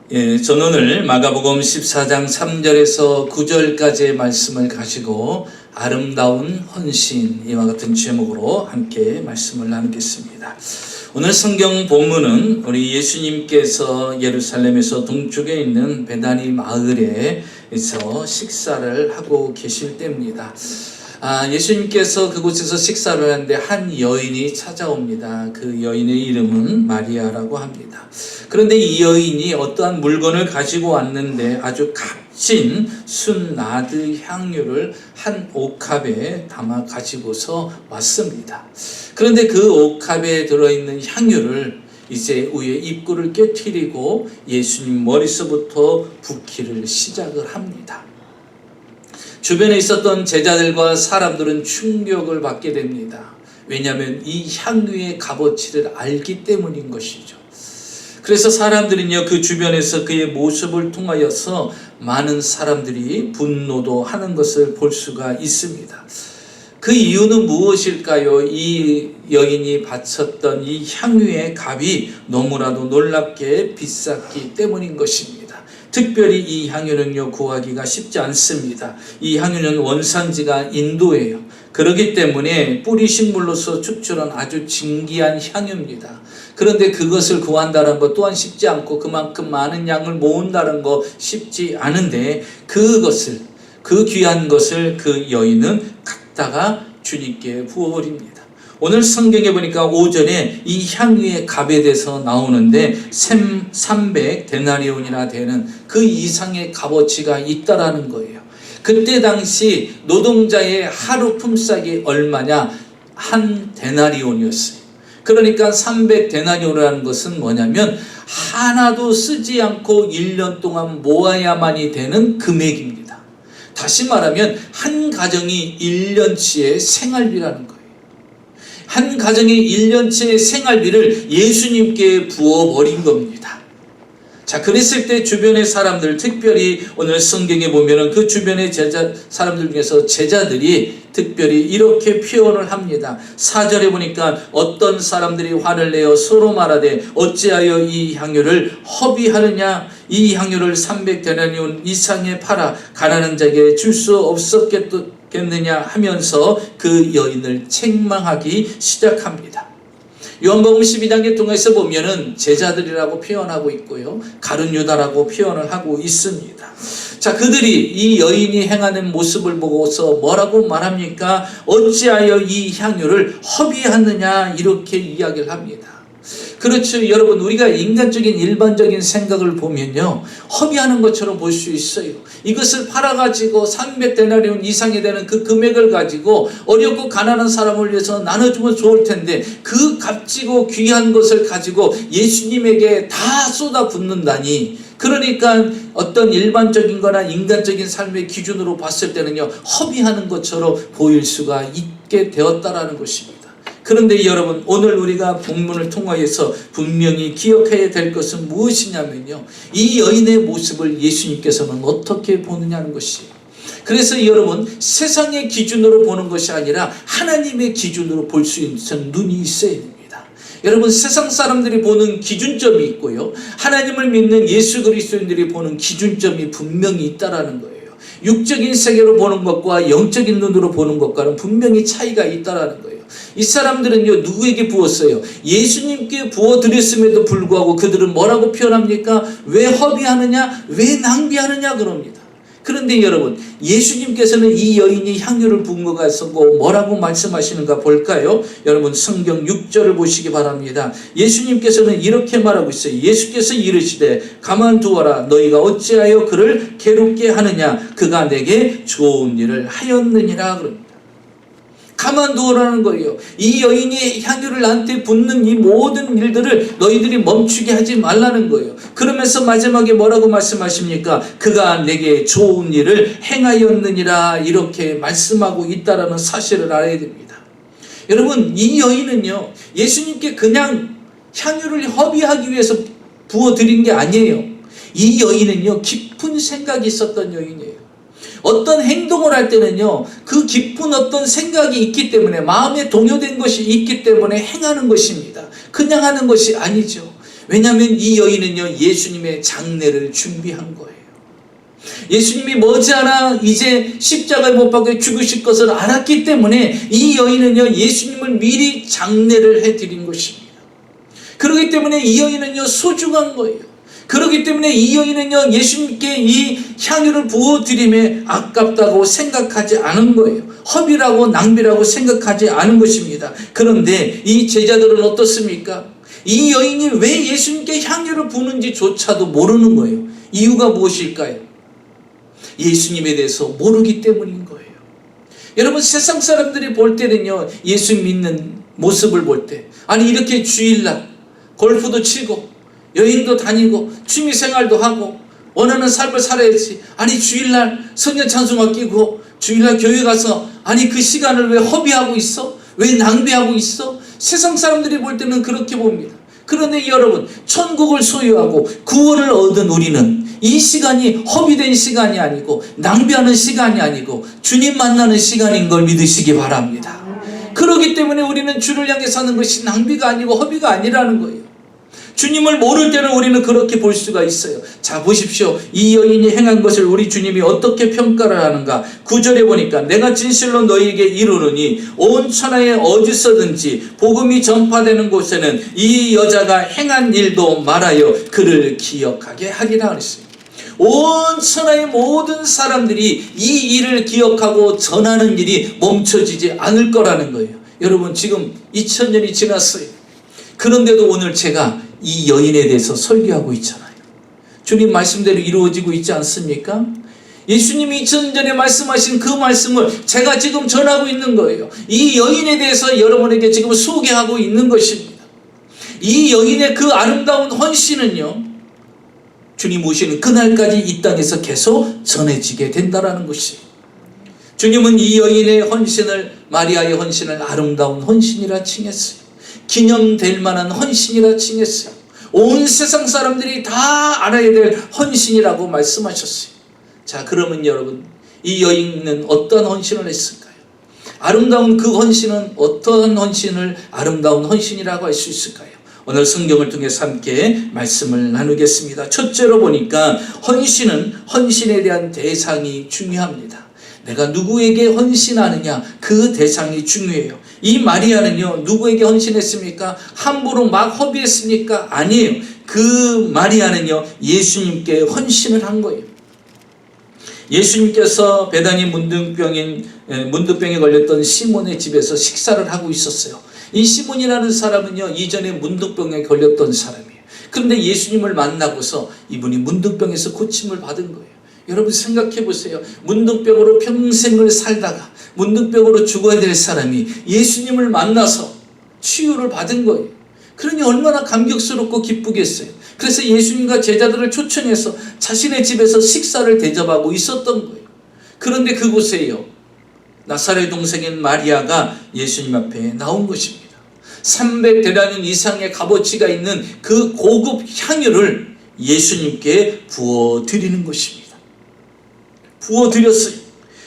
저는 오늘 마가복음 14장 3절에서 9절까지의 말씀을 가지고 아름다운 헌신, 이와 같은 제목으로 함께 말씀을 나누겠습니다. 오늘 성경 본문은 우리 예수님께서 예루살렘에서 동쪽에 있는 베다니 마을에서 식사를 하고 계실 때입니다. 예수님께서 그곳에서 식사를 하는데 한 여인이 찾아옵니다. 그 여인의 이름은 마리아라고 합니다. 그런데 이 여인이 어떠한 물건을 가지고 왔는데 아주 값진 순나드 향유를 한 옥합에 담아 가지고서 왔습니다. 그런데 그 옥합에 들어있는 향유를 이제 위에 입구를 깨트리고 예수님 머리서부터 붓기를 시작을 합니다. 주변에 있었던 제자들과 사람들은 충격을 받게 됩니다. 왜냐하면 이 향유의 값어치를 알기 때문인 것이죠. 그래서 사람들은요, 그 주변에서 그의 모습을 통하여서 많은 사람들이 분노도 하는 것을 볼 수가 있습니다. 그 이유는 무엇일까요? 이 여인이 바쳤던 이 향유의 값이 너무나도 놀랍게 비쌌기 때문인 것입니다. 특별히 이 향유는요, 구하기가 쉽지 않습니다. 이 향유는 원산지가 인도예요. 그렇기 때문에 뿌리식물로서 추출한 아주 진귀한 향유입니다. 그런데 그것을 구한다는 것 또한 쉽지 않고 그만큼 많은 양을 모은다는 것 쉽지 않은데 그 귀한 것을 그 여인은 갖다가 주님께 부어버립니다. 오늘 성경에 보니까 오전에 이 향유의 값에 대해서 나오는데 300데나리온이나 되는 그 이상의 값어치가 있다라는 거예요. 그때 당시 노동자의 하루 품삯이 얼마냐? 한 데나리온이었어요. 그러니까 300데나리온이라는 것은 뭐냐면 하나도 쓰지 않고 1년 동안 모아야만이 되는 금액입니다. 다시 말하면 한 가정이 1년치의 생활비라는 거예요. 한 가정의 1년치의 생활비를 예수님께 부어버린 겁니다. 자, 그랬을 때 주변의 사람들, 특별히 오늘 성경에 보면은 그 주변의 사람들 중에서 제자들이 특별히 이렇게 표현을 합니다. 4절에 보니까 어떤 사람들이 화를 내어 서로 말하되 어찌하여 이 향유를 허비하느냐? 이 향유를 300데나리온 이상에 팔아 가난한 자에게 줄 수 없었겠느냐 하면서 그 여인을 책망하기 시작합니다. 요한복음 12장에 통해서 보면은 제자들이라고 표현하고 있고요, 가룟 유다라고 표현을 하고 있습니다. 자, 그들이 이 여인이 행하는 모습을 보고서 뭐라고 말합니까? 어찌하여 이 향유를 허비하느냐, 이렇게 이야기를 합니다. 그렇죠, 여러분. 우리가 인간적인 일반적인 생각을 보면요, 허비하는 것처럼 볼 수 있어요. 이것을 팔아가지고 300데나리온 이상이 되는 그 금액을 가지고 어렵고 가난한 사람을 위해서 나눠주면 좋을 텐데 그 값지고 귀한 것을 가지고 예수님에게 다 쏟아붓는다니. 그러니까 어떤 일반적인 거나 인간적인 삶의 기준으로 봤을 때는요, 허비하는 것처럼 보일 수가 있게 되었다라는 것입니다. 그런데 여러분, 오늘 우리가 본문을 통하여서 분명히 기억해야 될 것은 무엇이냐면요, 이 여인의 모습을 예수님께서는 어떻게 보느냐는 것이에요. 그래서 여러분, 세상의 기준으로 보는 것이 아니라 하나님의 기준으로 볼 수 있는 눈이 있어야 됩니다. 여러분, 세상 사람들이 보는 기준점이 있고요, 하나님을 믿는 예수 그리스도인들이 보는 기준점이 분명히 있다라는 거예요. 육적인 세계로 보는 것과 영적인 눈으로 보는 것과는 분명히 차이가 있다라는 거예요. 이 사람들은요, 누구에게 부었어요? 예수님께 부어드렸음에도 불구하고 그들은 뭐라고 표현합니까? 왜 허비하느냐? 왜 낭비하느냐? 그럽니다. 그런데 여러분, 예수님께서는 이 여인이 향유를 부은 것 같고 뭐라고 말씀하시는가 볼까요? 여러분, 성경 6절을 보시기 바랍니다. 예수님께서는 이렇게 말하고 있어요. 예수께서 이르시되 가만두어라. 너희가 어찌하여 그를 괴롭게 하느냐? 그가 내게 좋은 일을 하였느니라. 그럽니다. 가만두어라는 거예요. 이 여인이 향유를 나한테 붓는 이 모든 일들을 너희들이 멈추게 하지 말라는 거예요. 그러면서 마지막에 뭐라고 말씀하십니까? 그가 내게 좋은 일을 행하였느니라, 이렇게 말씀하고 있다라는 사실을 알아야 됩니다. 여러분, 이 여인은요, 예수님께 그냥 향유를 허비하기 위해서 부어드린 게 아니에요. 이 여인은요, 깊은 생각이 있었던 여인이에요. 어떤 행동을 할 때는요, 그 깊은 어떤 생각이 있기 때문에, 마음에 동요된 것이 있기 때문에 행하는 것입니다. 그냥 하는 것이 아니죠. 왜냐하면 이 여인은요, 예수님의 장례를 준비한 거예요. 예수님이 머지않아 이제 십자가에 못 박혀 죽으실 것을 알았기 때문에 이 여인은요, 예수님을 미리 장례를 해드린 것입니다. 그렇기 때문에 이 여인은요, 소중한 거예요. 그렇기 때문에 이 여인은요, 예수님께 이 향유를 부어드림에 아깝다고 생각하지 않은 거예요. 허비라고 낭비라고 생각하지 않은 것입니다. 그런데 이 제자들은 어떻습니까? 이 여인이 왜 예수님께 향유를 부는지조차도 모르는 거예요. 이유가 무엇일까요? 예수님에 대해서 모르기 때문인 거예요. 여러분, 세상 사람들이 볼 때는요, 예수 믿는 모습을 볼 때, 아니 이렇게 주일날 골프도 치고 여행도 다니고 취미생활도 하고 원하는 삶을 살아야지, 아니 주일날 성령 찬송가 끼고 주일날 교회 가서 아니 그 시간을 왜 허비하고 있어? 왜 낭비하고 있어? 세상 사람들이 볼 때는 그렇게 봅니다. 그런데 여러분, 천국을 소유하고 구원을 얻은 우리는 이 시간이 허비된 시간이 아니고 낭비하는 시간이 아니고 주님 만나는 시간인 걸 믿으시기 바랍니다. 그렇기 때문에 우리는 주를 향해 사는 것이 낭비가 아니고 허비가 아니라는 거예요. 주님을 모를 때는 우리는 그렇게 볼 수가 있어요. 자, 보십시오. 이 여인이 행한 것을 우리 주님이 어떻게 평가를 하는가. 9절에 보니까 내가 진실로 너희에게 이르노니 온 천하에 어디서든지 복음이 전파되는 곳에는 이 여자가 행한 일도 말하여 그를 기억하게 하리라 그랬어요. 온 천하의 모든 사람들이 이 일을 기억하고 전하는 일이 멈춰지지 않을 거라는 거예요. 여러분, 지금 2000년이 지났어요. 그런데도 오늘 제가 이 여인에 대해서 설교하고 있잖아요. 주님 말씀대로 이루어지고 있지 않습니까? 예수님이 2000년 전에 말씀하신 그 말씀을 제가 지금 전하고 있는 거예요. 이 여인에 대해서 여러분에게 지금 소개하고 있는 것입니다. 이 여인의 그 아름다운 헌신은요, 주님 오시는 그날까지 이 땅에서 계속 전해지게 된다는 것이에요. 주님은 이 여인의 헌신을, 마리아의 헌신을 아름다운 헌신이라 칭했어요. 기념될 만한 헌신이라 칭했어요. 온 세상 사람들이 다 알아야 될 헌신이라고 말씀하셨어요. 자, 그러면 여러분, 이 여인은 어떤 헌신을 했을까요? 아름다운 그 헌신은 어떤 헌신을 아름다운 헌신이라고 할 수 있을까요? 오늘 성경을 통해서 함께 말씀을 나누겠습니다. 첫째로 보니까 헌신은 헌신에 대한 대상이 중요합니다. 내가 누구에게 헌신하느냐, 그 대상이 중요해요. 이 마리아는요, 누구에게 헌신했습니까? 함부로 막 허비했습니까? 아니에요. 그 마리아는요, 예수님께 헌신을 한 거예요. 예수님께서 베다니 문둥병에 걸렸던 시몬의 집에서 식사를 하고 있었어요. 이 시몬이라는 사람은요, 이전에 문둥병에 걸렸던 사람이에요. 그런데 예수님을 만나고서 이분이 문둥병에서 고침을 받은 거예요. 여러분 생각해 보세요. 문둥병으로 평생을 살다가 문둥병으로 죽어야 될 사람이 예수님을 만나서 치유를 받은 거예요. 그러니 얼마나 감격스럽고 기쁘겠어요. 그래서 예수님과 제자들을 초청해서 자신의 집에서 식사를 대접하고 있었던 거예요. 그런데 그곳에요, 나사렛 동생인 마리아가 예수님 앞에 나온 것입니다. 300데나리온 이상의 값어치가 있는 그 고급 향유를 예수님께 부어드리는 것입니다. 부어드렸어요.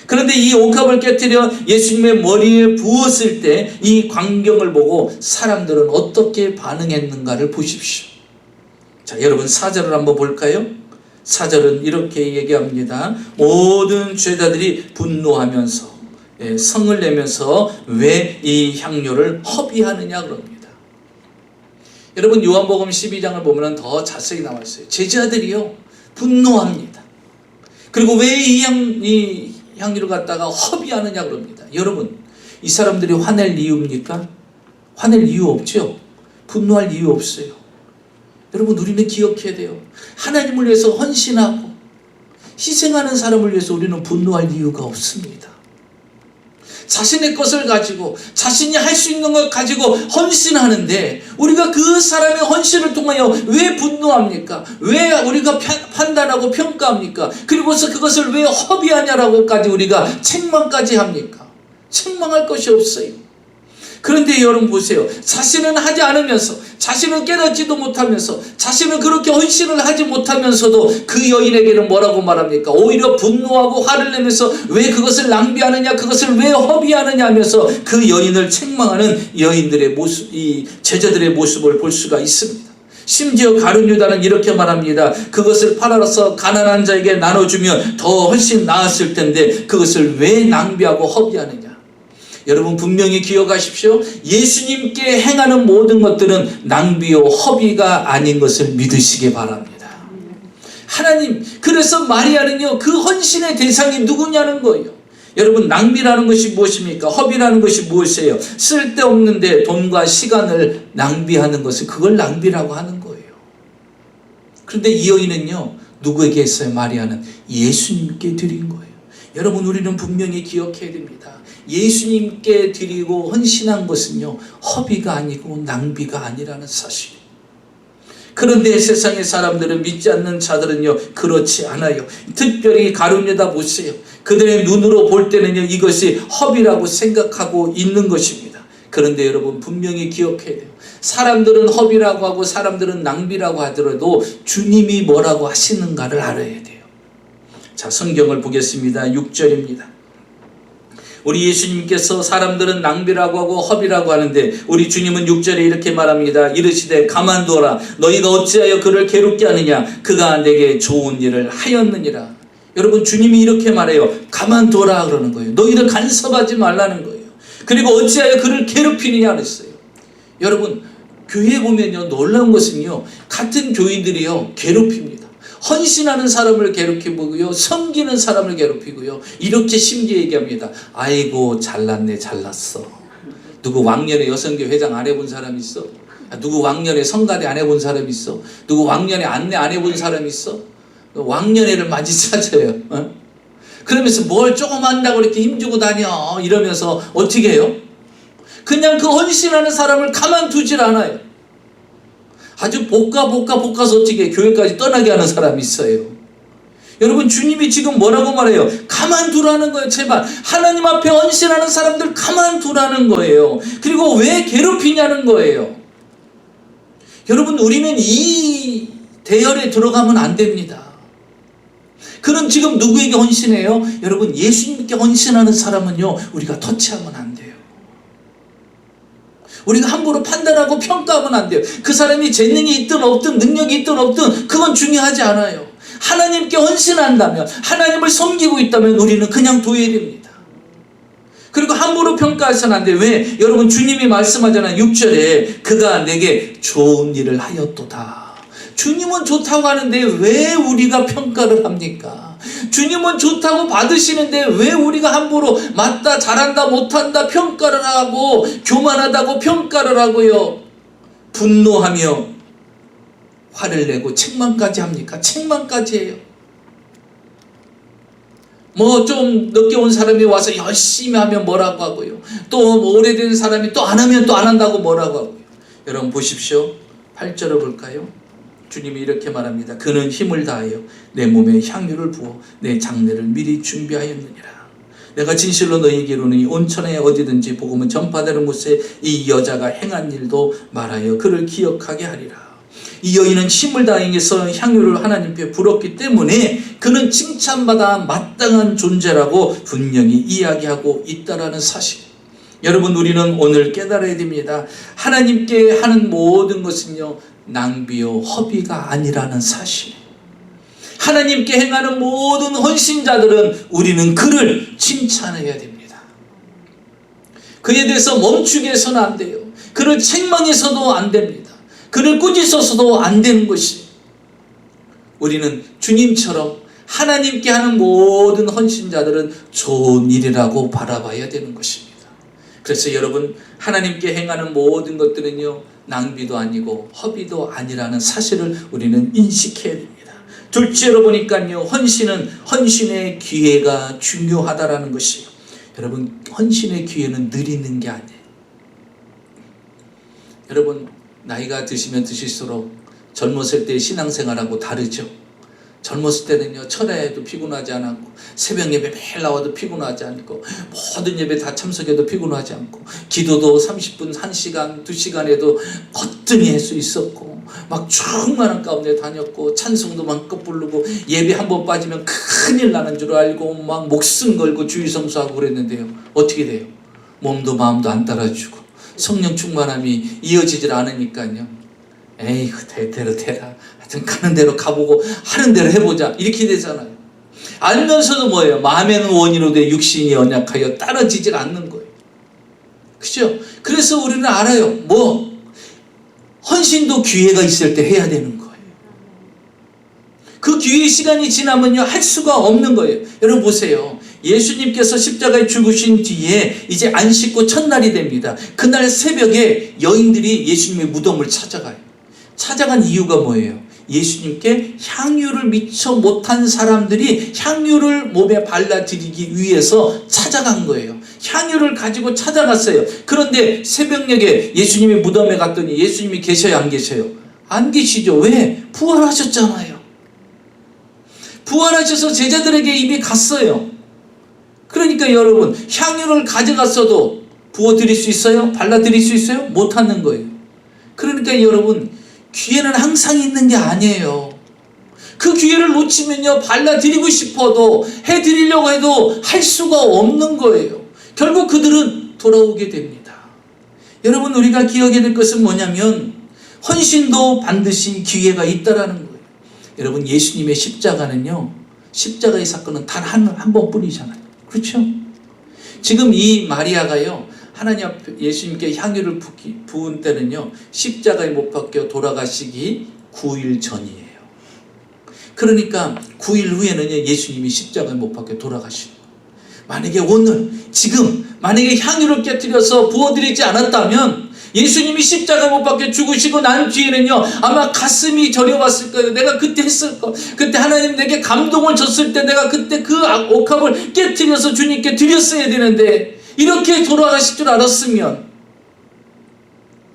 그런데 이 옥합을 깨뜨려 예수님의 머리에 부었을 때 이 광경을 보고 사람들은 어떻게 반응했는가를 보십시오. 자, 여러분 4절을 한번 볼까요? 4절은 이렇게 얘기합니다. 모든 죄자들이 분노하면서 성을 내면서 왜 이 향료를 허비하느냐 그럽니다. 여러분 요한복음 12장을 보면 더 자세히 나와 있어요. 제자들이요 분노합니다. 그리고 왜 이 향유를 갖다가 허비하느냐 그럽니다. 여러분 이 사람들이 화낼 이유입니까? 화낼 이유 없죠? 분노할 이유 없어요. 여러분 우리는 기억해야 돼요. 하나님을 위해서 헌신하고 희생하는 사람을 위해서 우리는 분노할 이유가 없습니다. 자신의 것을 가지고 자신이 할 수 있는 것 가지고 헌신하는데 우리가 그 사람의 헌신을 통하여 왜 분노합니까? 왜 우리가 판단하고 평가합니까? 그리고서 그것을 왜 허비하냐라고까지 우리가 책망까지 합니까? 책망할 것이 없어요. 그런데 여러분 보세요. 자신은 하지 않으면서, 자신은 깨닫지도 못하면서, 자신은 그렇게 헌신을 하지 못하면서도 그 여인에게는 뭐라고 말합니까? 오히려 분노하고 화를 내면서 왜 그것을 낭비하느냐, 그것을 왜 허비하느냐 하면서 그 여인을 책망하는 여인들의 모습, 이 제자들의 모습을 볼 수가 있습니다. 심지어 가룟 유다는 이렇게 말합니다. 그것을 팔아서 가난한 자에게 나눠주면 더 훨씬 나았을 텐데 그것을 왜 낭비하고 허비하느냐. 여러분 분명히 기억하십시오. 예수님께 행하는 모든 것들은 낭비요 허비가 아닌 것을 믿으시기 바랍니다. 하나님, 그래서 마리아는요 그 헌신의 대상이 누구냐는 거예요. 여러분 낭비라는 것이 무엇입니까? 허비라는 것이 무엇이에요? 쓸데없는데 돈과 시간을 낭비하는 것을 그걸 낭비라고 하는 거예요. 그런데 이 여인은요 누구에게 했어요? 마리아는 예수님께 드린 거예요. 여러분 우리는 분명히 기억해야 됩니다. 예수님께 드리고 헌신한 것은요 허비가 아니고 낭비가 아니라는 사실. 그런데 세상의 사람들은, 믿지 않는 자들은요 그렇지 않아요. 특별히 가룟 유다 보세요. 그들의 눈으로 볼 때는요 이것이 허비라고 생각하고 있는 것입니다. 그런데 여러분 분명히 기억해야 돼요. 사람들은 허비라고 하고 사람들은 낭비라고 하더라도 주님이 뭐라고 하시는가를 알아야 돼요. 자, 성경을 보겠습니다. 6절입니다. 우리 예수님께서 사람들은 낭비라고 하고 허비라고 하는데 우리 주님은 6절에 이렇게 말합니다. 이르시되 가만두어라. 너희가 어찌하여 그를 괴롭게 하느냐. 그가 내게 좋은 일을 하였느니라. 여러분 주님이 이렇게 말해요. 가만두어라 그러는 거예요. 너희들 간섭하지 말라는 거예요. 그리고 어찌하여 그를 괴롭히느냐 그랬어요. 여러분 교회에 보면요 놀라운 것은요 같은 교인들이요 괴롭힙니다. 헌신하는 사람을 괴롭히고요, 섬기는 사람을 괴롭히고요. 이렇게 심지어 얘기합니다. 아이고 잘났네 잘났어. 누구 왕년에 여성교 회장 안 해본 사람 있어? 누구 왕년에 성가대 안 해본 사람 있어? 누구 왕년에 안내 안 해본 사람 있어? 왕년회를 많이 찾아요. 어? 그러면서 뭘 조금 한다고 이렇게 힘주고 다녀 이러면서 어떻게 해요? 그냥 그 헌신하는 사람을 가만두질 않아요. 아주 볶아서 어떻게 교회까지 떠나게 하는 사람이 있어요. 여러분 주님이 지금 뭐라고 말해요? 가만두라는 거예요. 제발 하나님 앞에 헌신하는 사람들 가만두라는 거예요. 그리고 왜 괴롭히냐는 거예요. 여러분 우리는 이 대열에 들어가면 안 됩니다. 그럼 지금 누구에게 헌신해요? 여러분 예수님께 헌신하는 사람은요 우리가 터치하면 안 돼요. 우리가 함부로 판단하고 평가하면 안 돼요. 그 사람이 재능이 있든 없든 능력이 있든 없든 그건 중요하지 않아요. 하나님께 헌신한다면, 하나님을 섬기고 있다면 우리는 그냥 둬야 됩니다. 그리고 함부로 평가해서는 안 돼요. 왜? 여러분 주님이 말씀하잖아요. 6절에 그가 내게 좋은 일을 하였도다. 주님은 좋다고 하는데 왜 우리가 평가를 합니까? 주님은 좋다고 받으시는데 왜 우리가 함부로 맞다, 잘한다, 못한다 평가를 하고 교만하다고 평가를 하고요 분노하며 화를 내고 책망까지 합니까? 책망까지 해요. 뭐 좀 늦게 온 사람이 와서 열심히 하면 뭐라고 하고요, 또 오래된 사람이 또 안 하면 또 안 한다고 뭐라고 하고요. 여러분 보십시오. 8절을 볼까요? 주님이 이렇게 말합니다. 그는 힘을 다하여 내 몸에 향유를 부어 내 장례를 미리 준비하였느니라. 내가 진실로 너희에게 이르노니 온천에 어디든지 복음을 전파되는 곳에 이 여자가 행한 일도 말하여 그를 기억하게 하리라. 이 여인은 힘을 다해서 향유를 하나님께 불었기 때문에 그는 칭찬받아 마땅한 존재라고 분명히 이야기하고 있다라는 사실. 여러분 우리는 오늘 깨달아야 됩니다. 하나님께 하는 모든 것은요 낭비요 허비가 아니라는 사실. 하나님께 행하는 모든 헌신자들은 우리는 그를 칭찬해야 됩니다. 그에 대해서 멈추게 해서는 안 돼요. 그를 책망해서도 안 됩니다. 그를 꾸짖어서도 안 되는 것이, 우리는 주님처럼 하나님께 하는 모든 헌신자들은 좋은 일이라고 바라봐야 되는 것입니다. 그래서 여러분 하나님께 행하는 모든 것들은요 낭비도 아니고 허비도 아니라는 사실을 우리는 인식해야 됩니다. 둘째로 보니까요 헌신의 기회가 중요하다라는 것이에요. 여러분 헌신의 기회는 늘 있는 게 아니에요. 여러분 나이가 드시면 드실수록 젊었을 때 신앙생활하고 다르죠. 젊었을 때는요 철야에도 피곤하지 않았고 새벽 예배 매일 나와도 피곤하지 않고 모든 예배 다 참석해도 피곤하지 않고 기도도 30분, 1시간, 2시간에도 거뜬히 할 수 있었고 막 충만한 가운데 다녔고 찬송도 마음껏 부르고 예배 한번 빠지면 큰일 나는 줄 알고 막 목숨 걸고 주의성수하고 그랬는데요 어떻게 돼요? 몸도 마음도 안 따라주고 성령 충만함이 이어지질 않으니까요 에이 될 대로 되라, 하여튼 가는 대로 가보고 하는 대로 해보자, 이렇게 되잖아요. 알면서도 뭐예요? 마음에는 원이로 돼 육신이 연약하여 따라지질 않는 거예요. 그죠? 그래서 우리는 알아요. 뭐 헌신도 기회가 있을 때 해야 되는 거예요. 그 기회의 시간이 지나면요 할 수가 없는 거예요. 여러분 보세요. 예수님께서 십자가에 죽으신 뒤에 이제 안식구 첫날이 됩니다. 그날 새벽에 여인들이 예수님의 무덤을 찾아가요. 찾아간 이유가 뭐예요? 예수님께 향유를 미처 못한 사람들이 향유를 몸에 발라드리기 위해서 찾아간 거예요. 향유를 가지고 찾아갔어요. 그런데 새벽녘에 예수님이 무덤에 갔더니 예수님이 계셔요, 안 계셔요? 안 계시죠. 왜? 부활하셨잖아요. 부활하셔서 제자들에게 이미 갔어요. 그러니까 여러분, 향유를 가져갔어도 부어드릴 수 있어요? 발라드릴 수 있어요? 못하는 거예요. 그러니까 여러분, 기회는 항상 있는 게 아니에요. 그 기회를 놓치면요 발라드리고 싶어도 해드리려고 해도 할 수가 없는 거예요. 결국 그들은 돌아오게 됩니다. 여러분, 우리가 기억해야 될 것은 뭐냐면 헌신도 반드시 기회가 있다라는 거예요. 여러분, 예수님의 십자가는요, 십자가의 사건은 단 한 번뿐이잖아요. 그렇죠? 지금 이 마리아가요 하나님 앞에 예수님께 향유를 부은 때는요 십자가에 못 박혀 돌아가시기 9일 전이에요. 그러니까 9일 후에는요 예수님이 십자가에 못 박혀 돌아가시는 거예요. 만약에 오늘 지금 만약에 향유를 깨뜨려서 부어드리지 않았다면 예수님이 십자가에 못 박혀 죽으시고 난 뒤에는요 아마 가슴이 저려왔을 거예요. 내가 그때 했을 거, 그때 하나님 내게 감동을 줬을 때 내가 그때 그 옥합을 깨뜨려서 주님께 드렸어야 되는데 이렇게 돌아가실 줄 알았으면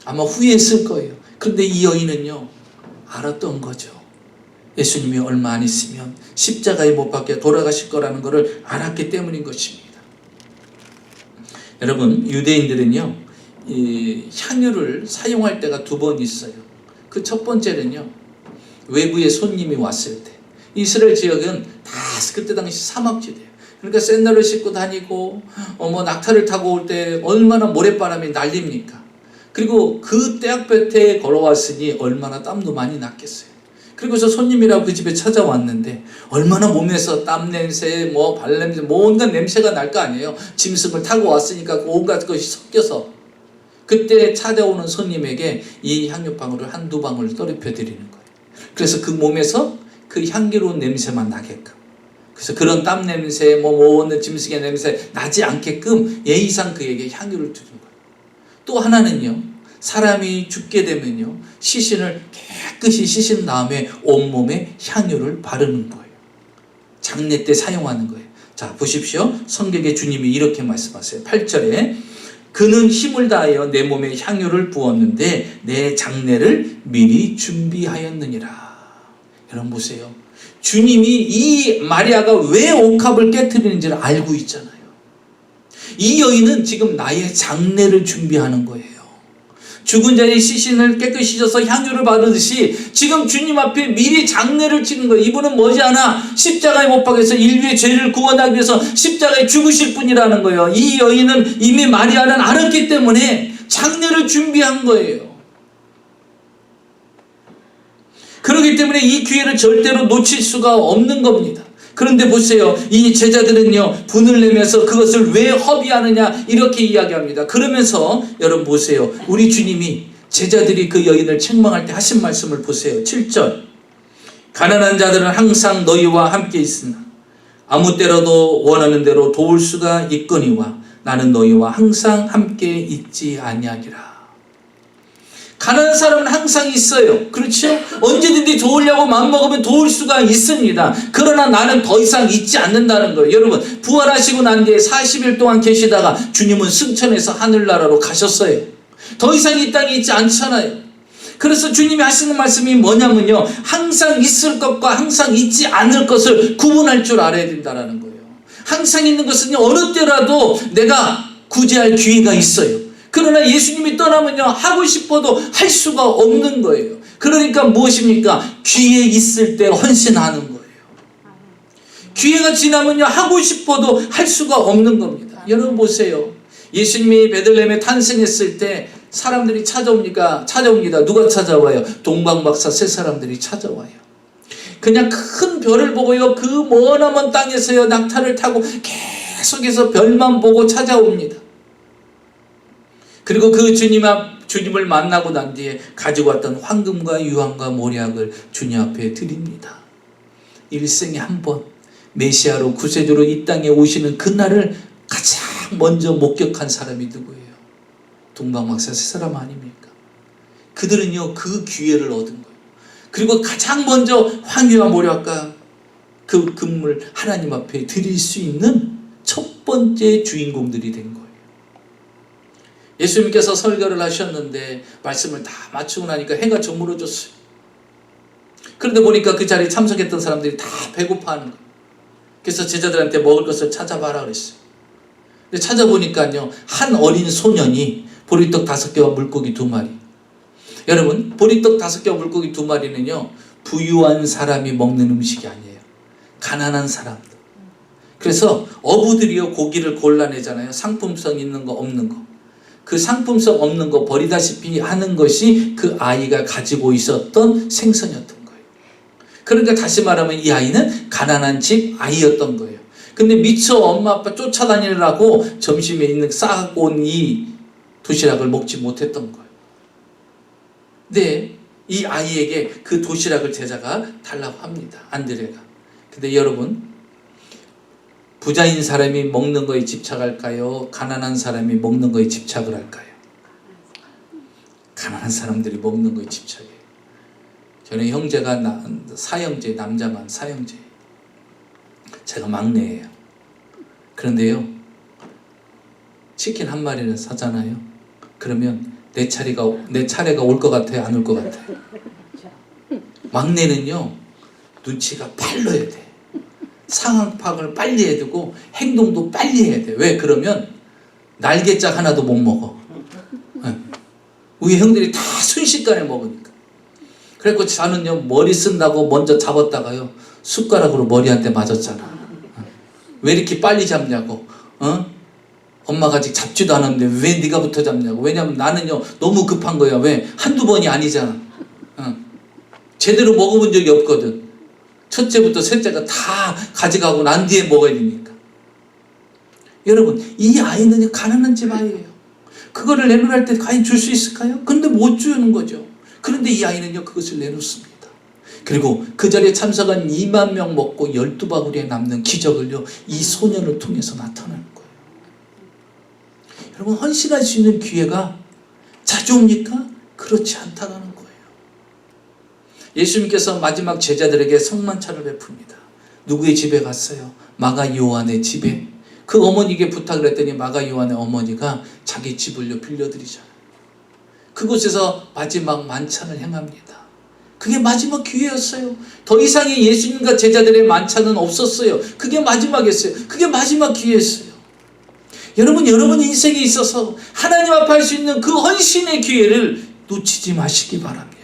아마 후회했을 거예요. 그런데 이 여인은요 알았던 거죠. 예수님이 얼마 안 있으면 십자가에 못 박혀 돌아가실 거라는 것을 알았기 때문인 것입니다. 여러분, 유대인들은요 이 향유를 사용할 때가 두 번 있어요. 그 첫 번째는요 외부의 손님이 왔을 때. 이스라엘 지역은 다 그때 당시 사막지대예요. 그러니까 샌들을 신고 다니고 낙타를 타고 올 때 얼마나 모래바람이 날립니까? 그리고 그 떼약볕에 걸어왔으니 얼마나 땀도 많이 났겠어요. 그리고서 손님이라고 그 집에 찾아왔는데 얼마나 몸에서 땀 냄새, 발 냄새, 온갖 냄새가 날 거 아니에요. 짐승을 타고 왔으니까 온갖 것이 섞여서 그때 찾아오는 손님에게 이 향유방울을 한두 방울 떨어뜨려 드리는 거예요. 그래서 그 몸에서 그 향기로운 냄새만 나게끔, 그래서 그런 땀 냄새, 모든 짐승의 냄새 나지 않게끔 예의상 그에게 향유를 드리는 거예요. 또 하나는요, 사람이 죽게 되면요 시신을 깨끗이 씻은 다음에 온몸에 향유를 바르는 거예요. 장례 때 사용하는 거예요. 자, 보십시오. 성경에 주님이 이렇게 말씀하세요. 8절에 그는 힘을 다하여 내 몸에 향유를 부었는데 내 장례를 미리 준비하였느니라. 여러분 보세요. 주님이 이 마리아가 왜 옥합을 깨뜨리는지를 알고 있잖아요. 이 여인은 지금 나의 장례를 준비하는 거예요. 죽은 자의 시신을 깨끗이 씻어서 향유를 바르듯이 지금 주님 앞에 미리 장례를 치는 거예요. 이분은 머지않아 십자가에 못 박혀서 인류의 죄를 구원하기 위해서 십자가에 죽으실 분이라는 거예요. 이 여인은 이미 마리아는 알았기 때문에 장례를 준비한 거예요. 그렇기 때문에 이 기회를 절대로 놓칠 수가 없는 겁니다. 그런데 보세요. 이 제자들은요 분을 내면서 그것을 왜 허비하느냐 이렇게 이야기합니다. 그러면서 여러분 보세요. 우리 주님이 제자들이 그 여인을 책망할 때 하신 말씀을 보세요. 7절 가난한 자들은 항상 너희와 함께 있으나 아무 때라도 원하는 대로 도울 수가 있거니와 나는 너희와 항상 함께 있지 아니하리라. 가난한 사람은 항상 있어요. 그렇죠? 언제든지 도우려고 마음먹으면 도울 수가 있습니다. 그러나 나는 더 이상 있지 않는다는 거예요. 여러분, 부활하시고 난 뒤에 40일 동안 계시다가 주님은 승천해서 하늘나라로 가셨어요. 더 이상 이 땅에 있지 않잖아요. 그래서 주님이 하시는 말씀이 뭐냐면요, 항상 있을 것과 항상 있지 않을 것을 구분할 줄 알아야 된다는 거예요. 항상 있는 것은 어느 때라도 내가 구제할 기회가 있어요. 그러나 예수님이 떠나면요 하고 싶어도 할 수가 없는 거예요. 그러니까 무엇입니까? 기회 있을 때 헌신하는 거예요. 기회가 지나면요 하고 싶어도 할 수가 없는 겁니다. 여러분 보세요. 예수님이 베들레헴에 탄생했을 때 사람들이 찾아옵니다. 누가 찾아와요? 동방박사 세 사람들이 찾아와요. 그냥 큰 별을 보고요, 그 머나먼 땅에서요 낙타를 타고 계속해서 별만 보고 찾아옵니다. 그리고 그 주님을 만나고 난 뒤에 가지고 왔던 황금과 유황과 모략을 주님 앞에 드립니다. 일생에 한 번 메시아로 구세주로 이 땅에 오시는 그날을 가장 먼저 목격한 사람이 누구예요? 동방박사 세 사람 아닙니까? 그들은요 그 기회를 얻은 거예요. 그리고 가장 먼저 황유와 모략과 그 금을 하나님 앞에 드릴 수 있는 첫 번째 주인공들이 된 거예요. 예수님께서 설교를 하셨는데 말씀을 다 마치고 나니까 해가 저물어졌어요. 그런데 보니까 그 자리에 참석했던 사람들이 다 배고파하는 거예요. 그래서 제자들한테 먹을 것을 찾아봐라 그랬어요. 근데 찾아보니까요 한 어린 소년이 보리떡 5개와 물고기 2마리. 여러분, 보리떡 5개와 물고기 2마리는요 부유한 사람이 먹는 음식이 아니에요. 가난한 사람들. 그래서 어부들이요 고기를 골라내잖아요. 상품성 있는 거 없는 거. 그 상품성 없는 거 버리다시피 하는 것이 그 아이가 가지고 있었던 생선이었던 거예요. 그러니까 다시 말하면 이 아이는 가난한 집 아이였던 거예요. 근데 미처 엄마 아빠 쫓아다니느라고 점심에 있는 싸고 온 이 도시락을 먹지 못했던 거예요. 근데 이 아이에게 그 도시락을 제자가 달라고 합니다. 안드레가. 근데 여러분, 부자인 사람이 먹는 거에 집착할까요? 가난한 사람이 먹는 거에 집착을 할까요? 가난한 사람들이 먹는 거에 집착해요. 저는 형제가 사형제, 남자만 사형제. 제가 막내예요. 그런데요, 치킨 한 마리를 사잖아요. 그러면 내 차례가 올 것 같아요? 안 올 것 같아요? 막내는요, 눈치가 빨라야 돼. 상황 파악을 빨리 해야 되고 행동도 빨리 해야 돼. 왜? 그러면 날개짝 하나도 못 먹어. 우리 형들이 다 순식간에 먹으니까. 그래서 저는요 머리 쓴다고 먼저 잡았다가요 숟가락으로 머리 한 대 맞았잖아. 왜 이렇게 빨리 잡냐고. 엄마가 아직 잡지도 않았는데 왜 네가부터 잡냐고. 왜냐면 나는요 너무 급한 거야. 왜? 한두 번이 아니잖아. 제대로 먹어본 적이 없거든. 첫째부터 셋째가 다 가져가고 난 뒤에 먹어야 되니까. 여러분, 이 아이는 가난한 집 아이예요. 그거를 내놓을 때 과연 줄 수 있을까요? 근데 못 주는 거죠. 그런데 이 아이는요 그것을 내놓습니다. 그리고 그 자리에 참석한 2만 명 먹고 12바구리에 남는 기적을요 이 소년을 통해서 나타나는 거예요. 여러분, 헌신할 수 있는 기회가 자주 옵니까? 그렇지 않다는 거예요. 예수님께서 마지막 제자들에게 성만찬을 베풉니다. 누구의 집에 갔어요? 마가 요한의 집에. 그 어머니에게 부탁을 했더니 마가 요한의 어머니가 자기 집을요 빌려드리잖아요. 그곳에서 마지막 만찬을 행합니다. 그게 마지막 기회였어요. 더 이상의 예수님과 제자들의 만찬은 없었어요. 그게 마지막이었어요. 그게 마지막 기회였어요. 여러분, 여러분의 인생에 있어서 하나님 앞에 할 수 있는 그 헌신의 기회를 놓치지 마시기 바랍니다.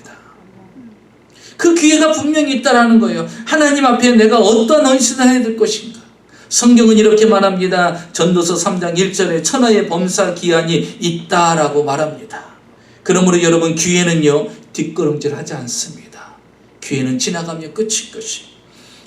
그 기회가 분명히 있다라는 거예요. 하나님 앞에 내가 어떤 헌신을 해야 될 것인가. 성경은 이렇게 말합니다. 전도서 3장 1절에 천하의 범사 기한이 있다라고 말합니다. 그러므로 여러분, 기회는요 뒷걸음질 하지 않습니다. 기회는 지나가면 끝인 것이.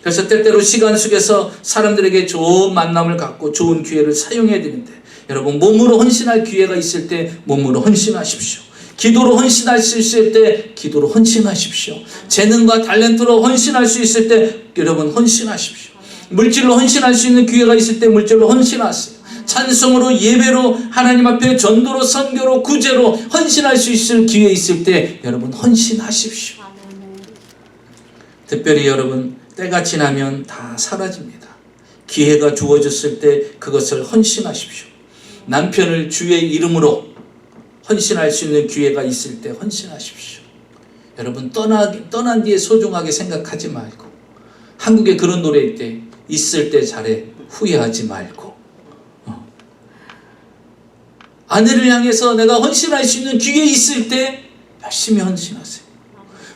그래서 때때로 시간 속에서 사람들에게 좋은 만남을 갖고 좋은 기회를 사용해야 되는데, 여러분, 몸으로 헌신할 기회가 있을 때 몸으로 헌신하십시오. 기도로 헌신할 수 있을 때 기도로 헌신하십시오. 재능과 탤런트로 헌신할 수 있을 때 여러분 헌신하십시오. 물질로 헌신할 수 있는 기회가 있을 때 물질로 헌신하세요. 찬송으로, 예배로, 하나님 앞에 전도로, 선교로, 구제로 헌신할 수 있을 기회 있을 때 여러분 헌신하십시오. 특별히 여러분, 때가 지나면 다 사라집니다. 기회가 주어졌을 때 그것을 헌신하십시오. 남편을 주의 이름으로 헌신할 수 있는 기회가 있을 때 헌신하십시오. 여러분, 떠난 뒤에 소중하게 생각하지 말고, 한국에 그런 노래 때 있을 때 잘해 후회하지 말고, 아내를 향해서 내가 헌신할 수 있는 기회 있을 때 열심히 헌신하세요.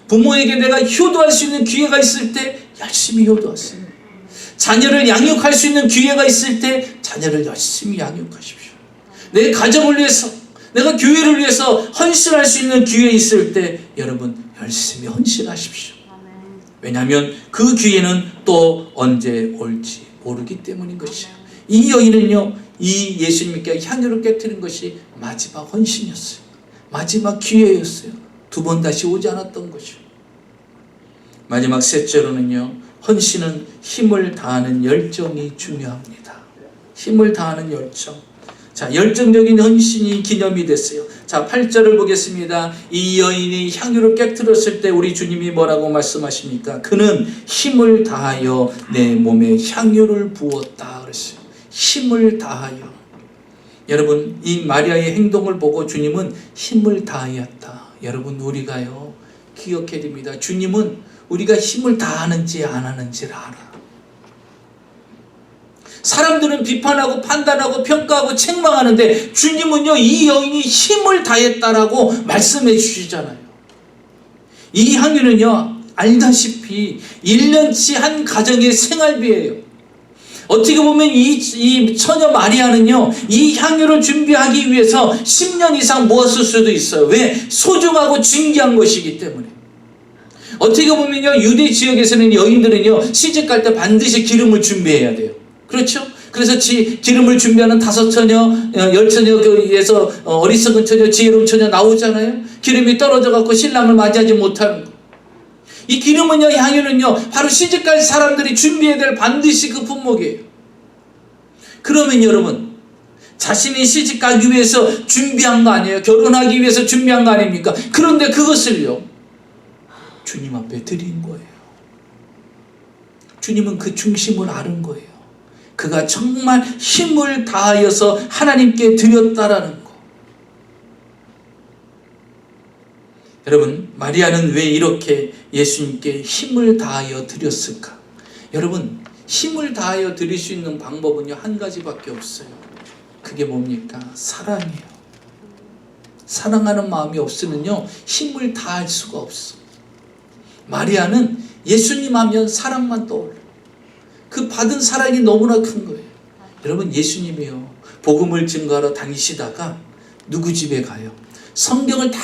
부모에게 내가 효도할 수 있는 기회가 있을 때 열심히 효도하세요. 자녀를 양육할 수 있는 기회가 있을 때 자녀를 열심히 양육하십시오. 내 가정을 위해서, 내가 교회를 위해서 헌신할 수 있는 기회 있을 때 여러분 열심히 헌신하십시오. 왜냐하면 그 기회는 또 언제 올지 모르기 때문인 것이에요. 이 여인은요, 이 예수님께 향유를 깨뜨린 것이 마지막 헌신이었어요. 마지막 기회였어요. 두 번 다시 오지 않았던 것이요. 마지막 셋째로는요, 헌신은 힘을 다하는 열정이 중요합니다. 힘을 다하는 열정. 자, 열정적인 헌신이 기념이 됐어요. 자, 8절을 보겠습니다. 이 여인이 향유를 깨뜨렸을 때 우리 주님이 뭐라고 말씀하십니까? 그는 힘을 다하여 내 몸에 향유를 부었다 그랬어요. 힘을 다하여. 여러분, 이 마리아의 행동을 보고 주님은 힘을 다하였다. 여러분, 우리가요 기억해야 됩니다. 주님은 우리가 힘을 다하는지 안 하는지를 알아. 사람들은 비판하고 판단하고 평가하고 책망하는데 주님은요, 이 여인이 힘을 다했다라고 말씀해 주시잖아요. 이 향유는요, 알다시피 1년치 한 가정의 생활비예요. 어떻게 보면 이 처녀 마리아는요, 이 향유를 준비하기 위해서 10년 이상 모았을 수도 있어요. 왜? 소중하고 중요한 것이기 때문에. 어떻게 보면요, 유대 지역에서는 여인들은요, 시집갈 때 반드시 기름을 준비해야 돼요. 그렇죠? 그래서 기름을 준비하는 5처녀, 10처녀에서 어리석은 처녀, 지혜로운 처녀 나오잖아요. 기름이 떨어져 갖고 신랑을 맞이하지 못하는 거. 이 기름은요, 향유는요, 바로 시집갈 사람들이 준비해야 될 반드시 그 품목이에요. 그러면 여러분, 자신이 시집가기 위해서 준비한 거 아니에요? 결혼하기 위해서 준비한 거 아닙니까? 그런데 그것을요, 주님 앞에 드린 거예요. 주님은 그 중심을 아는 거예요. 그가 정말 힘을 다하여서 하나님께 드렸다라는 거. 여러분, 마리아는 왜 이렇게 예수님께 힘을 다하여 드렸을까? 여러분, 힘을 다하여 드릴 수 있는 방법은요, 한 가지밖에 없어요. 그게 뭡니까? 사랑이에요. 사랑하는 마음이 없으면요, 힘을 다할 수가 없어. 마리아는 예수님 하면 사랑만 떠올려. 그 받은 사랑이 너무나 큰 거예요. 여러분, 예수님이요, 복음을 증거하러 다니시다가 누구 집에 가요? 성경을 다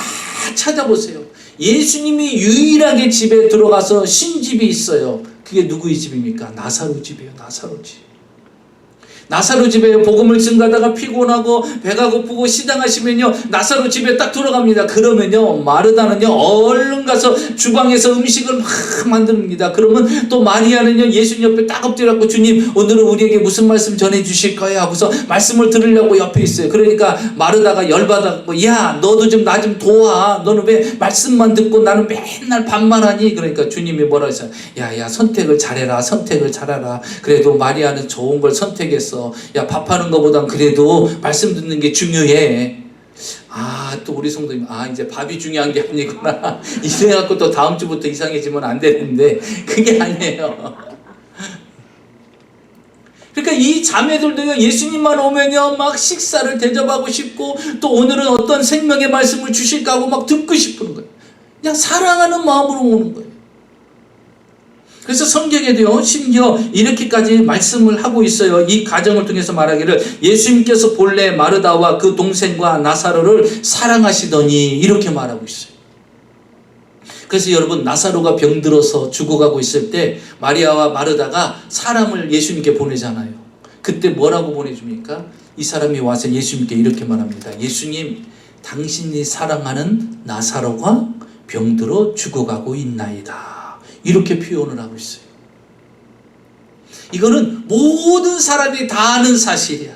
찾아보세요. 예수님이 유일하게 집에 들어가서 신 집이 있어요. 그게 누구의 집입니까? 나사로 집이에요. 나사로 집. 나사로 집에 복음을 증가하다가 피곤하고 배가 고프고 시장하시면요, 나사로 집에 딱 들어갑니다. 그러면요, 마르다는요, 얼른 가서 주방에서 음식을 막 만듭니다. 그러면 또 마리아는요, 예수님 옆에 딱 엎드려갖고, 주님, 오늘은 우리에게 무슨 말씀 전해주실 거야? 하고서 말씀을 들으려고 옆에 있어요. 그러니까 마르다가 열받아갖고, 야, 너도 좀 나 좀 도와. 너는 왜 말씀만 듣고 나는 맨날 밥만 하니? 그러니까 주님이 뭐라 하셔요? 야, 선택을 잘해라. 선택을 잘하라. 그래도 마리아는 좋은 걸 선택했어. 야, 밥하는 것보단 그래도 말씀 듣는 게 중요해. 아, 또 우리 성도님, 이제 밥이 중요한 게 아니구나. 이래갖고 또 다음 주부터 이상해지면 안 되는데, 그게 아니에요. 그러니까 이 자매들도 예수님만 오면요, 막 식사를 대접하고 싶고, 또 오늘은 어떤 생명의 말씀을 주실까 하고 막 듣고 싶은 거예요. 그냥 사랑하는 마음으로 오는 거예요. 그래서 성경에도요, 심지어 이렇게까지 말씀을 하고 있어요. 이 가정을 통해서 말하기를, 예수님께서 본래 마르다와 그 동생과 나사로를 사랑하시더니, 이렇게 말하고 있어요. 그래서 여러분, 나사로가 병들어서 죽어가고 있을 때 마리아와 마르다가 사람을 예수님께 보내잖아요. 그때 뭐라고 보내줍니까? 이 사람이 와서 예수님께 이렇게 말합니다. 예수님, 당신이 사랑하는 나사로가 병들어 죽어가고 있나이다. 이렇게 표현을 하고 있어요. 이거는 모든 사람이 다 아는 사실이야.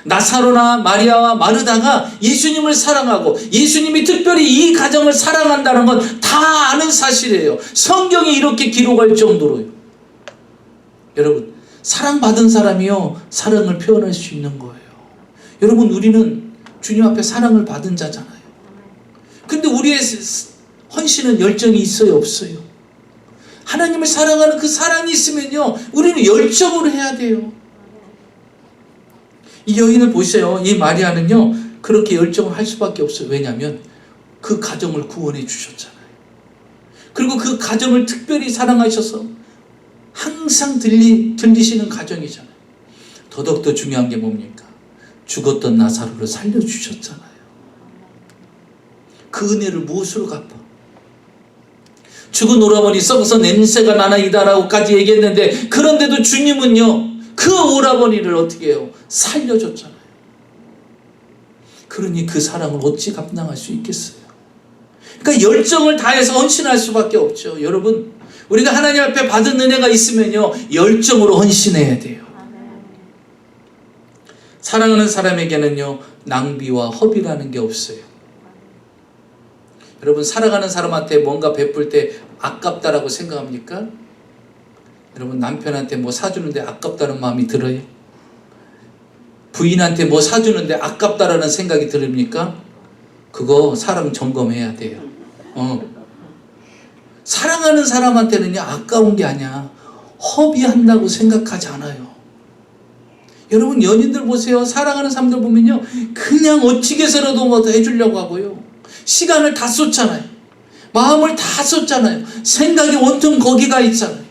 나사로나 마리아와 마르다가 예수님을 사랑하고 예수님이 특별히 이 가정을 사랑한다는 건 다 아는 사실이에요. 성경이 이렇게 기록할 정도로요. 여러분, 사랑받은 사람이요, 사랑을 표현할 수 있는 거예요. 여러분, 우리는 주님 앞에 사랑을 받은 자잖아요. 근데 우리의 헌신은 열정이 있어요, 없어요? 하나님을 사랑하는 그 사랑이 있으면요, 우리는 열정으로 해야 돼요. 이 여인을 보세요. 이 마리아는요, 그렇게 열정을 할 수밖에 없어요. 왜냐하면 그 가정을 구원해 주셨잖아요. 그리고 그 가정을 특별히 사랑하셔서 항상 들리시는 가정이잖아요. 더더욱더 중요한 게 뭡니까? 죽었던 나사로를 살려주셨잖아요. 그 은혜를 무엇으로 갚아? 죽은 오라버니 썩어서 냄새가 나나이다라고까지 얘기했는데, 그런데도 주님은요 그 오라버니를 어떻게 해요? 살려줬잖아요. 그러니 그 사랑을 어찌 감당할 수 있겠어요? 그러니까 열정을 다해서 헌신할 수밖에 없죠. 여러분, 우리가 하나님 앞에 받은 은혜가 있으면요 열정으로 헌신해야 돼요. 사랑하는 사람에게는요 낭비와 허비라는 게 없어요. 여러분, 사랑하는 사람한테 뭔가 베풀 때 아깝다라고 생각합니까? 여러분, 남편한테 뭐 사주는데 아깝다는 마음이 들어요? 부인한테 뭐 사주는데 아깝다라는 생각이 들습니까? 그거 사람 점검해야 돼요. 사랑하는 사람한테는요 아까운 게 아니야, 허비한다고 생각하지 않아요. 여러분, 연인들 보세요. 사랑하는 사람들 보면요 그냥 어찌게 해서라도 뭐 해주려고 하고요, 시간을 다 쏟잖아요. 마음을 다 쏟잖아요. 생각이 온통 거기가 있잖아요.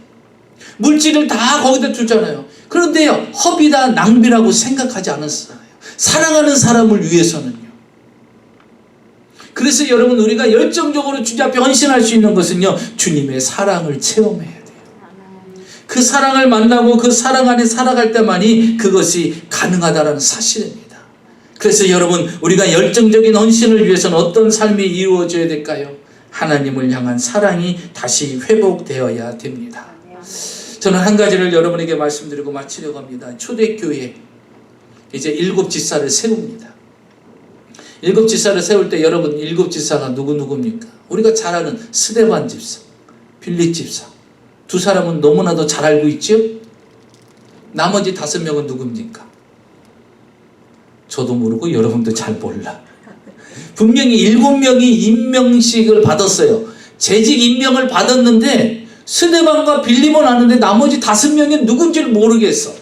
물질을 다 거기다 주잖아요. 그런데요 허비다 낭비라고 생각하지 않았어요. 사랑하는 사람을 위해서는요. 그래서 여러분, 우리가 열정적으로 주님 앞에 헌신할 수 있는 것은요 주님의 사랑을 체험해야 돼요. 그 사랑을 만나고 그 사랑 안에 살아갈 때만이 그것이 가능하다는 사실입니다. 그래서 여러분, 우리가 열정적인 헌신을 위해서는 어떤 삶이 이루어져야 될까요? 하나님을 향한 사랑이 다시 회복되어야 됩니다. 저는 한 가지를 여러분에게 말씀드리고 마치려고 합니다. 초대교회 이제 7지사를 세웁니다. 7지사를 세울 때 여러분, 7지사가 누구입니까? 우리가 잘 아는 스데반 집사, 빌립 집사, 두 사람은 너무나도 잘 알고 있죠? 나머지 5명은 누굽니까? 저도 모르고 여러분도 잘 몰라. 분명히 7명이 임명식을 받았어요. 재직 임명을 받았는데 스데반과 빌립은 아는데 나머지 5명이 누군지를 모르겠어.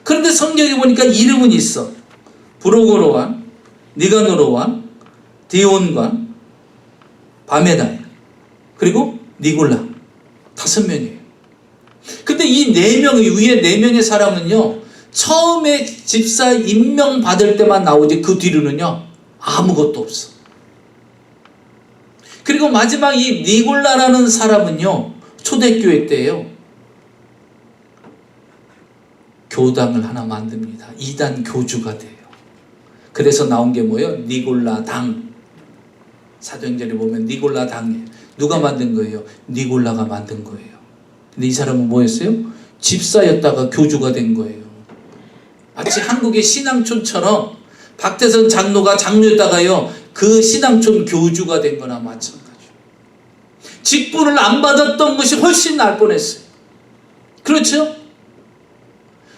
그런데 성경에 보니까 이름은 있어. 브로고로와 니가노로와 디온과 바메다야, 그리고 니골라, 5명이에요. 근데 이 4명, 위에 4명의 사람은요 처음에 집사 임명 받을 때만 나오지 그 뒤로는요 아무것도 없어. 그리고 마지막 이 니골라라는 사람은요 초대교회 때예요 교당을 하나 만듭니다. 이단 교주가 돼요. 그래서 나온 게 뭐예요? 니골라 당. 사도행전에 보면 니골라 당이에요. 누가 만든 거예요? 니골라가 만든 거예요. 근데 이 사람은 뭐였어요? 집사였다가 교주가 된 거예요. 마치 한국의 신앙촌처럼 박태선 장로가 장로였다가요 그 신앙촌 교주가 된 거나 마찬가지예요. 직분을 안 받았던 것이 훨씬 날 뻔했어요. 그렇죠?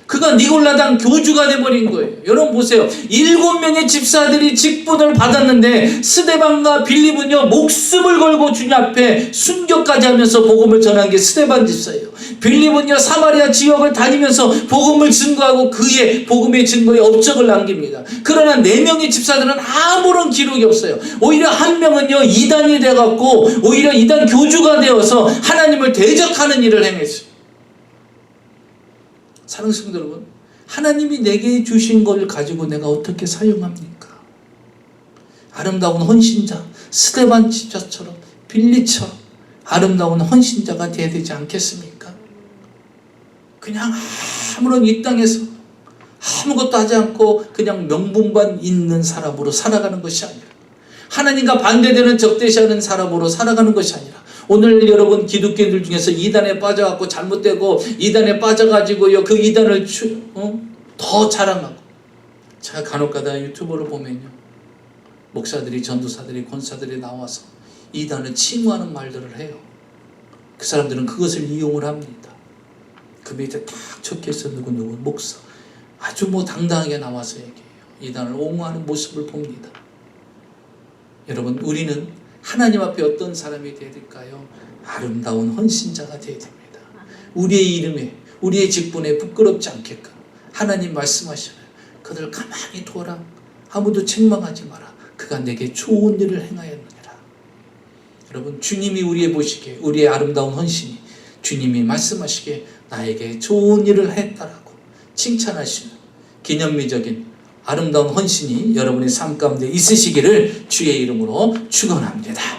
그가 니골라당 교주가 돼버린 거예요. 여러분 보세요. 7명의 집사들이 직분을 받았는데 스데반과 빌립은요 목숨을 걸고 주님 앞에 순교까지 하면서 복음을 전한 게 스데반 집사예요. 빌립은요 사마리아 지역을 다니면서 복음을 증거하고 그의 복음의 증거에 업적을 남깁니다. 그러나 4명의 집사들은 아무런 기록이 없어요. 오히려 한 명은요 이단이 돼갖고 오히려 이단 교주가 되어서 하나님을 대적하는 일을 행했어요. 사랑하는 성도 여러분, 하나님이 내게 주신 걸 가지고 내가 어떻게 사용합니까? 아름다운 헌신자, 스데반 집사처럼, 빌립처럼 아름다운 헌신자가 되어야 되지 않겠습니까? 그냥 아무런 이 땅에서 아무것도 하지 않고 그냥 명분만 있는 사람으로 살아가는 것이 아니라, 하나님과 반대되는 적대시하는 사람으로 살아가는 것이 아니라, 오늘 여러분 기독교인들 중에서 이단에 빠져갖고 잘못되고 이단에 빠져가지고요 그 이단을 더 자랑하고, 제가 간혹가다 유튜브를 보면요 목사들이, 전도사들이, 권사들이 나와서 이단을 칭호하는 말들을 해요. 그 사람들은 그것을 이용을 합니다. 그 밑에 딱 적혀있어 누구 목사 아주 뭐 당당하게 나와서 얘기해요. 이단을 옹호하는 모습을 봅니다. 여러분, 우리는 하나님 앞에 어떤 사람이 되어야 될까요? 아름다운 헌신자가 되어야 됩니다. 우리의 이름에, 우리의 직분에 부끄럽지 않게끔 하나님 말씀하시잖아요. 그들 가만히 둬라. 아무도 책망하지 마라. 그가 내게 좋은 일을 행하였느니라. 여러분, 주님이 우리의 보시기에, 우리의 아름다운 헌신이 주님이 말씀하시기에 나에게 좋은 일을 했다라고 칭찬하시는 기념비적인 아름다운 헌신이 여러분의 삶 가운데 있으시기를 주의 이름으로 축원합니다.